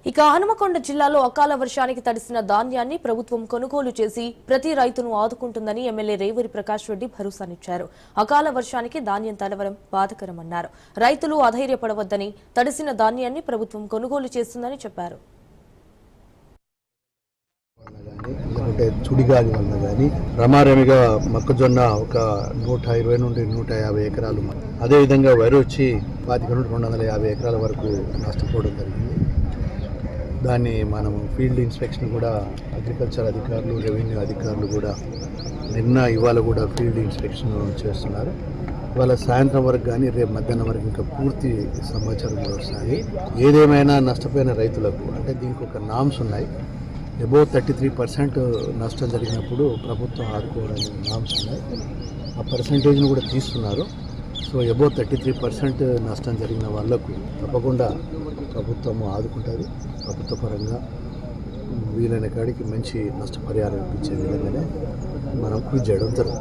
ఇక హనుమకొండ జిల్లాలో అకాల వర్షానికి తడిసిన ధాన్యాన్ని ప్రభుత్వం కొనుగోలు చేసి ప్రతి రైతును ఆదుకుంటుందని ఎమ్మెల్యే రేవూరి ప్రకాష్ రెడ్డి భరోసానిచ్చారు. అకాల వర్షానికి ధాన్యం తడవడం బాధకరమన్నారు. రైతులు అధైర్యపడవద్దని తడిసిన ధాన్యాన్ని ప్రభుత్వం కొనుగోలు చేస్తుందని చెప్పారు. చుడిగాలి వల్ల కానీ రమారమిగా మొక్కజొన్న ఒక 120 నుండి 150 ఎకరాలు, అదేవిధంగా వరి వచ్చి 25 నుండి 250 ఎకరాల వరకు నష్టపోవడం జరిగింది. దాన్ని మనం ఫీల్డ్ ఇన్స్పెక్షన్ కూడా అగ్రికల్చర్ అధికారులు, రెవెన్యూ అధికారులు కూడా ఇవాళ కూడా ఫీల్డ్ ఇన్స్పెక్షన్ చేస్తున్నారు. ఇవాళ సాయంత్రం వరకు కానీ రేపు మధ్యాహ్నం వరకు ఇంకా పూర్తి సమాచారం వస్తాయి. ఏదేమైనా నష్టపోయిన రైతులకు అంటే దీనికి ఒక నామ్స్ ఉన్నాయి. అబోవ్ 33% నష్టం జరిగినప్పుడు ప్రభుత్వం ఆదుకోవడానికి నామ్స్ ఉన్నాయి. ఆ పర్సంటేజ్ను కూడా తీస్తున్నారు. సో అబోవ్ 33% నష్టం జరిగిన వాళ్లకు తప్పకుండా ప్రభుత్వం ఆదుకుంటుంది. ప్రభుత్వ పరంగా వీలైన కాడికి మంచి నష్టపరిహారం ఇప్పించే విధంగానే మనం కృషి చేయడం జరుగుతుంది.